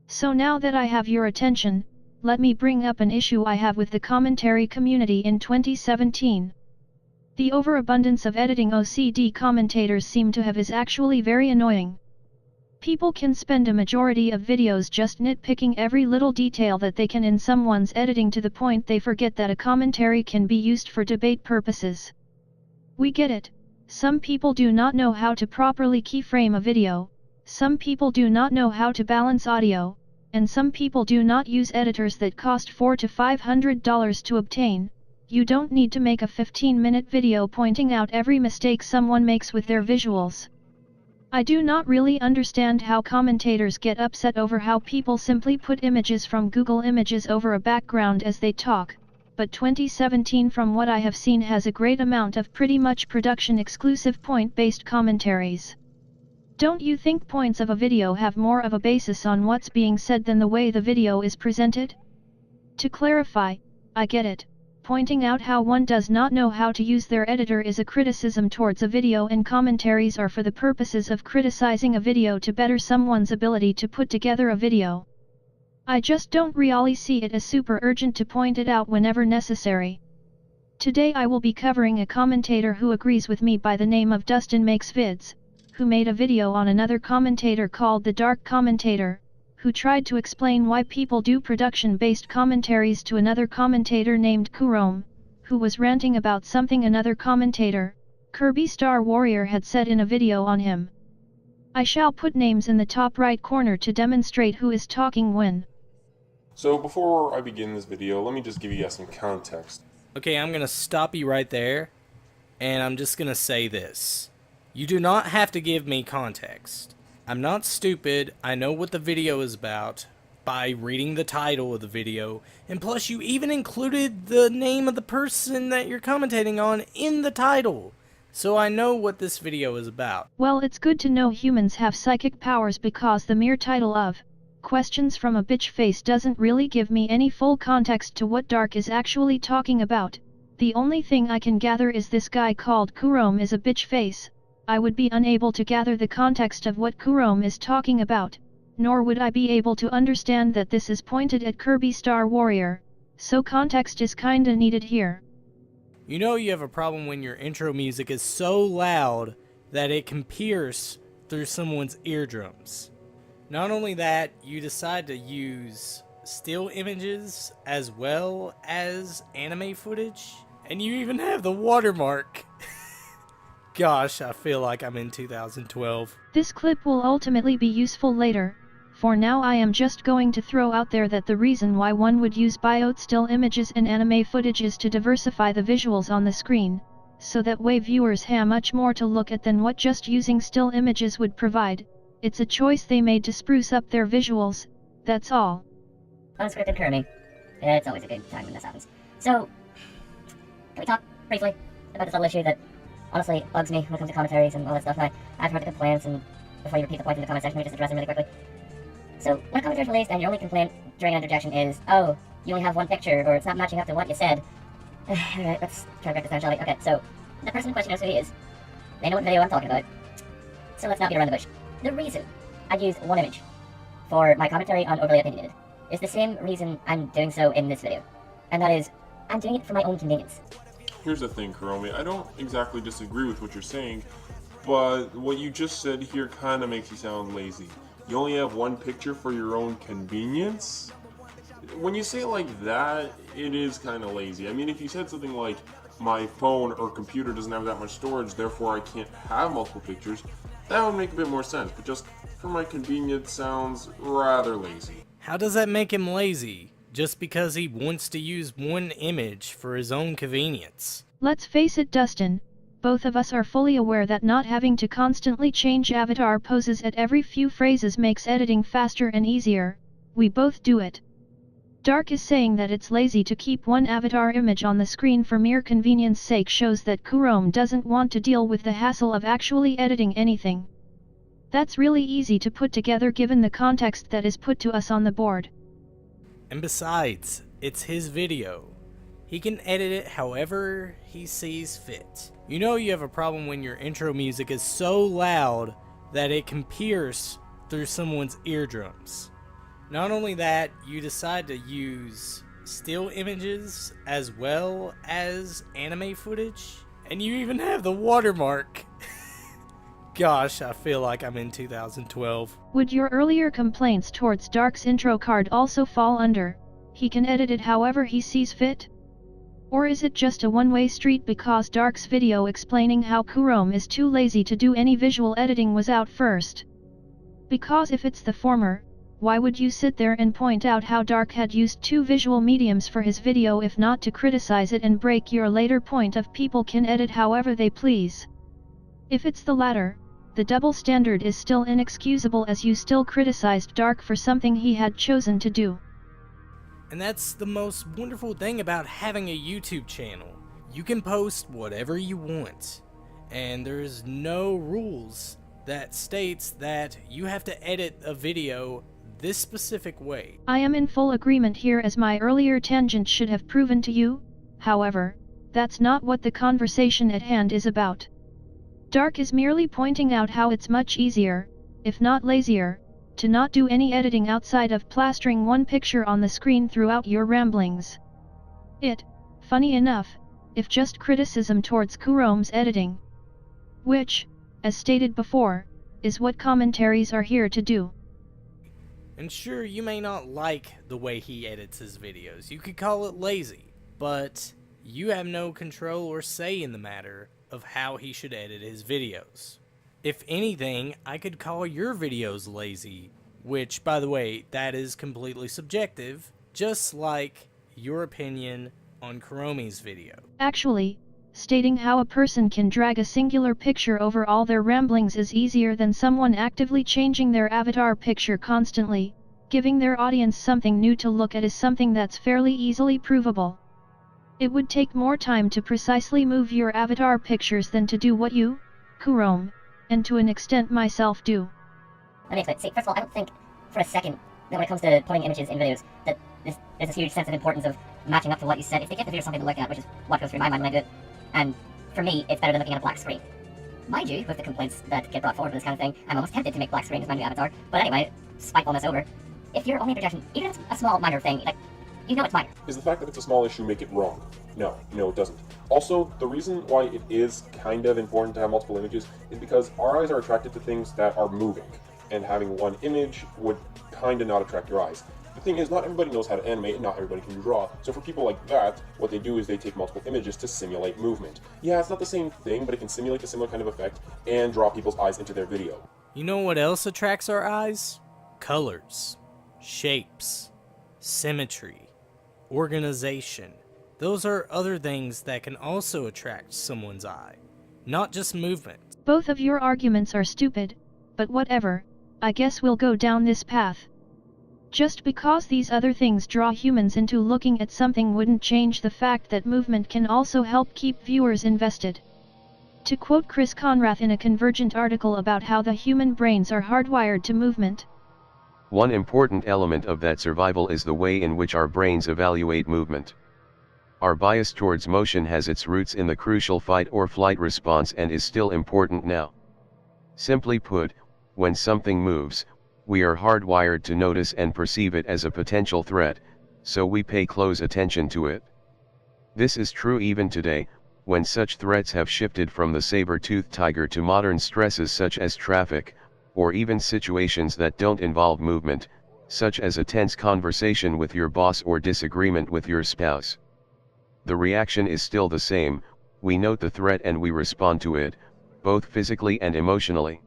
So now that I have your attention, let me bring up an issue I have with the commentary community in 2017. The overabundance of editing OCD commentators seem to have is actually very annoying. People can spend a majority of videos just nitpicking every little detail that they can in someone's editing to the point they forget that a commentary can be used for debate purposes. We get it. Some people do not know how to properly keyframe a video, some people do not know how to balance audio, and some people do not use editors that cost $400 to $500 to obtain. You don't need to make a 15-minute video pointing out every mistake someone makes with their visuals. I do not really understand how commentators get upset over how people simply put images from Google Images over a background as they talk, but 2017 from what I have seen has a great amount of pretty much production-exclusive point-based commentaries. Don't you think points of a video have more of a basis on what's being said than the way the video is presented? To clarify, I get it. Pointing out how one does not know how to use their editor is a criticism towards a video, and commentaries are for the purposes of criticizing a video to better someone's ability to put together a video. I just don't really see it as super urgent to point it out whenever necessary. Today I will be covering a commentator who agrees with me by the name of DustinMakesVids, who made a video on another commentator called the Dark Commentator, who tried to explain why people do production-based commentaries to another commentator named Kurome, who was ranting about something another commentator, Kirby Star Warrior, had said in a video on him. I shall put names in the top right corner to demonstrate who is talking when. So before I begin this video, let me just give you guys some context. Okay, I'm gonna stop you right there, and I'm just gonna say this. You do not have to give me context. I'm not stupid, I know what the video is about by reading the title of the video, and plus you even included the name of the person that you're commentating on in the title, so I know what this video is about. Well, it's good to know humans have psychic powers, because the mere title of Questions from a Bitch Face doesn't really give me any full context to what Dark is actually talking about. The only thing I can gather is this guy called Kurome is a bitch face. I would be unable to gather the context of what Kurome is talking about, nor would I be able to understand that this is pointed at Kirby Star Warrior, so context is kinda needed here. You know you have a problem when your intro music is so loud that it can pierce through someone's eardrums. Not only that, you decide to use still images as well as anime footage, and you even have the watermark. Gosh, I feel like I'm in 2012. This clip will ultimately be useful later. For now I am just going to throw out there that the reason why one would use biot still images and anime footage is to diversify the visuals on the screen, so that way viewers have much more to look at than what just using still images would provide. It's a choice they made to spruce up their visuals, that's all. Unscripted Kirby. It's always a good time when this happens. So, can we talk briefly about this little issue that honestly bugs me when it comes to commentaries and all that stuff, and I've heard the complaints, and before you repeat the point in the comment section, we just address them really quickly. So, when a commentary is released and your only complaint during an interjection is, oh, you only have one picture, or it's not matching up to what you said. Alright, let's try to break this down, shall we? Okay, so, the person in question knows who he is. They know what video I'm talking about. So let's not beat around the bush. The reason I use one image for my commentary on Overly Opinionated is the same reason I'm doing so in this video. And that is, I'm doing it for my own convenience. Here's the thing, Kurome, I don't exactly disagree with what you're saying, but what you just said here kind of makes you sound lazy. You only have one picture for your own convenience? When you say it like that, it is kind of lazy. I mean, if you said something like, my phone or computer doesn't have that much storage, therefore I can't have multiple pictures, that would make a bit more sense, but just for my convenience sounds rather lazy. How does that make him lazy? Just because he wants to use one image for his own convenience. Let's face it, Dustin, both of us are fully aware that not having to constantly change avatar poses at every few phrases makes editing faster and easier. We both do it. Dark is saying that it's lazy to keep one avatar image on the screen for mere convenience sake shows that Kurome doesn't want to deal with the hassle of actually editing anything. That's really easy to put together given the context that is put to us on the board. And besides, it's his video. He can edit it however he sees fit. You know you have a problem when your intro music is so loud that it can pierce through someone's eardrums. Not only that, you decide to use still images as well as anime footage, and you even have the watermark. Gosh, I feel like I'm in 2012. Would your earlier complaints towards Dark's intro card also fall under, he can edit it however he sees fit? Or is it just a one-way street because Dark's video explaining how Kurome is too lazy to do any visual editing was out first? Because if it's the former, why would you sit there and point out how Dark had used 2 visual mediums for his video if not to criticize it and break your later point of people can edit however they please? If it's the latter, the double standard is still inexcusable as you still criticized Dark for something he had chosen to do. And that's the most wonderful thing about having a YouTube channel. You can post whatever you want, and there's no rules that states that you have to edit a video this specific way. I am in full agreement here as my earlier tangent should have proven to you, however, that's not what the conversation at hand is about. Dark is merely pointing out how it's much easier, if not lazier, to not do any editing outside of plastering one picture on the screen throughout your ramblings. Funny enough, if just criticism towards Kurome's editing. Which, as stated before, is what commentaries are here to do. And sure, you may not like the way he edits his videos. You could call it lazy, but you have no control or say in the matter of how he should edit his videos. If anything, I could call your videos lazy, which, by the way, that is completely subjective, just like your opinion on Kurome's video. Actually, stating how a person can drag a singular picture over all their ramblings is easier than someone actively changing their avatar picture constantly. Giving their audience something new to look at is something that's fairly easily provable. It would take more time to precisely move your avatar pictures than to do what you, Kurome, and to an extent myself do. Let me explain. See, first of all, I don't think for a second that when it comes to putting images in videos, that there's this huge sense of importance of matching up to what you said. If they give the video something to look at, which is what goes through my mind when I do it, and for me, it's better than looking at a black screen. Mind you, with the complaints that get brought forward for this kind of thing, I'm almost tempted to make black screen as my new avatar. But anyway, spitefulness over. If you're only a projection, even if it's a small minor thing, like, you know it's minor. Is the fact that it's a small issue make it wrong? No, it doesn't. Also, the reason why it is kind of important to have multiple images is because our eyes are attracted to things that are moving, and having one image would kind of not attract your eyes. The thing is, not everybody knows how to animate, and not everybody can draw, so for people like that, what they do is they take multiple images to simulate movement. Yeah, it's not the same thing, but it can simulate a similar kind of effect, and draw people's eyes into their video. You know what else attracts our eyes? Colors, shapes, symmetry, organization. Those are other things that can also attract someone's eye, not just movement. Both of your arguments are stupid, but whatever, I guess we'll go down this path. Just because these other things draw humans into looking at something wouldn't change the fact that movement can also help keep viewers invested. To quote Chris Conrath in a Convergent article about how the human brains are hardwired to movement. One important element of that survival is the way in which our brains evaluate movement. Our bias towards motion has its roots in the crucial fight or flight response and is still important now. Simply put, when something moves, we are hardwired to notice and perceive it as a potential threat, so we pay close attention to it. This is true even today, when such threats have shifted from the saber-toothed tiger to modern stresses such as traffic, or even situations that don't involve movement, such as a tense conversation with your boss or disagreement with your spouse. The reaction is still the same, we note the threat and we respond to it, both physically and emotionally.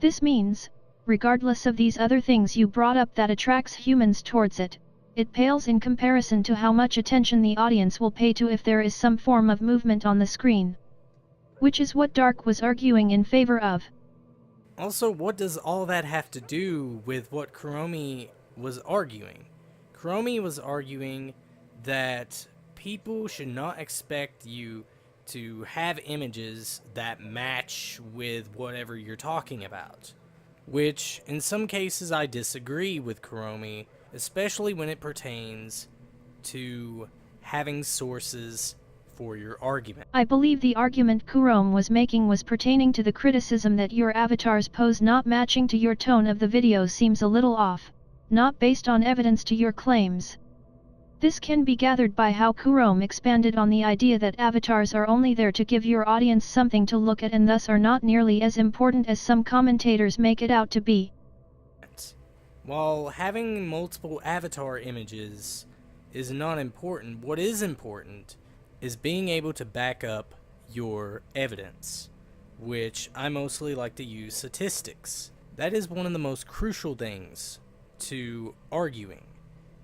This means, regardless of these other things you brought up that attracts humans towards it, it pales in comparison to how much attention the audience will pay to if there is some form of movement on the screen. Which is what Dark was arguing in favor of. Also, what does all that have to do with what Kurome was arguing? Kurome was arguing that people should not expect you to have images that match with whatever you're talking about. Which, in some cases, I disagree with Kurome, especially when it pertains to having sources for your argument. I believe the argument Kurome was making was pertaining to the criticism that your avatar's pose not matching to your tone of the video seems a little off, not based on evidence to your claims. This can be gathered by how Chrome expanded on the idea that avatars are only there to give your audience something to look at and thus are not nearly as important as some commentators make it out to be. While having multiple avatar images is not important, what is important is being able to back up your evidence, which I mostly like to use statistics. That is one of the most crucial things to arguing,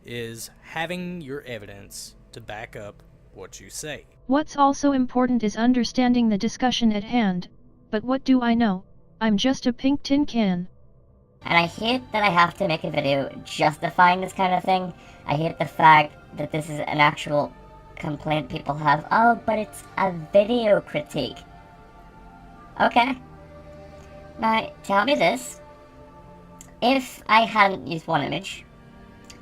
is having your evidence to back up what you say. What's also important is understanding the discussion at hand, but what do I know? I'm just a pink tin can. And I hate that I have to make a video justifying this kind of thing. I hate the fact that this is an actual complaint people have. Oh, but it's a video critique. Okay. Now, tell me this. If I hadn't used one image,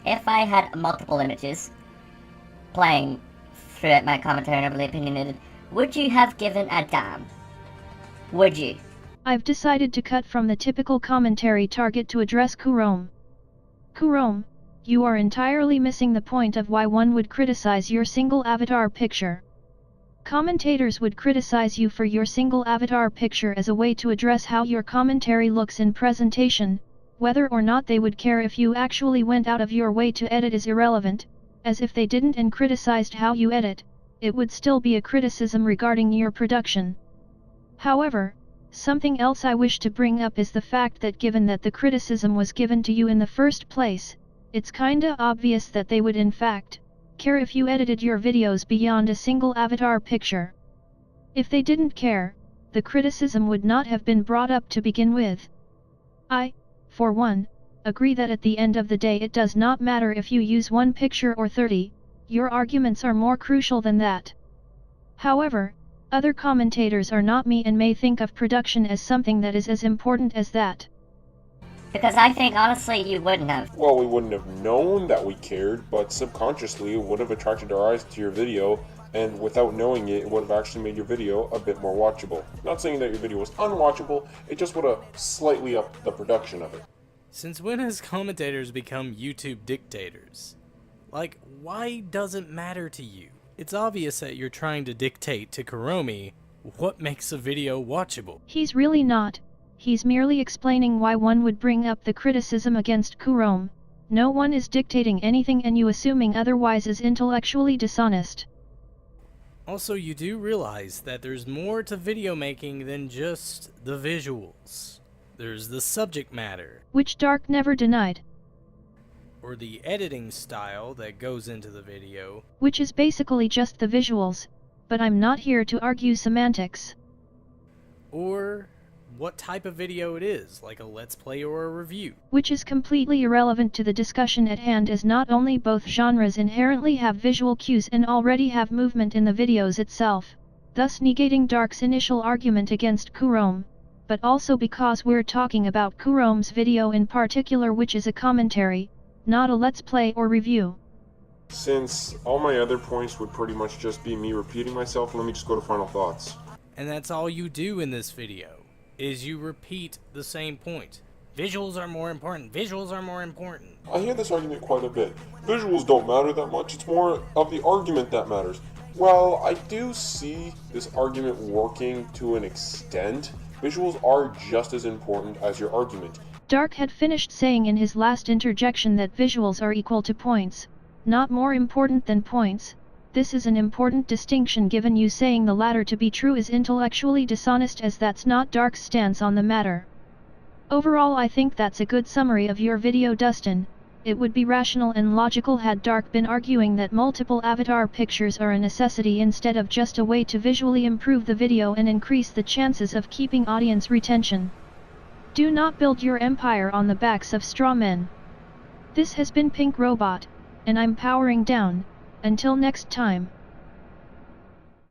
if I had multiple images playing throughout my commentary and overly opinionated, would you have given a damn? Would you? I've decided to cut from the typical commentary target to address Chrome. Chrome, you are entirely missing the point of why one would criticize your single avatar picture. Commentators would criticize you for your single avatar picture as a way to address how your commentary looks in presentation. Whether or not they would care if you actually went out of your way to edit is irrelevant, as if they didn't and criticized how you edit, it would still be a criticism regarding your production. However, something else I wish to bring up is the fact that given that the criticism was given to you in the first place, it's kinda obvious that they would in fact care if you edited your videos beyond a single avatar picture. If they didn't care, the criticism would not have been brought up to begin with. I, for one, agree that at the end of the day it does not matter if you use one picture or 30, your arguments are more crucial than that. However, other commentators are not me and may think of production as something that is as important as that. Because I think honestly you wouldn't have. Well, we wouldn't have known that we cared, but subconsciously it would have attracted our eyes to your video, and without knowing it, it would have actually made your video a bit more watchable. Not saying that your video was unwatchable, it just would have slightly upped the production of it. Since when has commentators become YouTube dictators? Like, why does it matter to you? It's obvious that you're trying to dictate to Kuromi what makes a video watchable. He's really not. He's merely explaining why one would bring up the criticism against Chrome. No one is dictating anything, and you assuming otherwise is intellectually dishonest. Also, you do realize that there's more to video making than just the visuals. There's the subject matter, which Dark never denied, or the editing style that goes into the video, which is basically just the visuals, but I'm not here to argue semantics. Or what type of video it is, like a let's play or a review, which is completely irrelevant to the discussion at hand, as not only both genres inherently have visual cues and already have movement in the videos itself, thus negating Dark's initial argument against Chrome, but also because we're talking about Chrome's video in particular, which is a commentary, not a let's play or review. Since all my other points would pretty much just be me repeating myself, let me just go to final thoughts. And that's all you do in this video, is you repeat the same point. Visuals are more important, visuals are more important. I hear this argument quite a bit. Visuals don't matter that much, it's more of the argument that matters. Well, I do see this argument working to an extent. Visuals are just as important as your argument. Dark had finished saying in his last interjection that visuals are equal to points, not more important than points. This is an important distinction, given you saying the latter to be true is intellectually dishonest, as that's not Dark's stance on the matter. Overall, I think that's a good summary of your video, Dustin. It would be rational and logical had Dark been arguing that multiple avatar pictures are a necessity instead of just a way to visually improve the video and increase the chances of keeping audience retention. Do not build your empire on the backs of straw men. This has been Pink Robot, and I'm powering down. Until next time.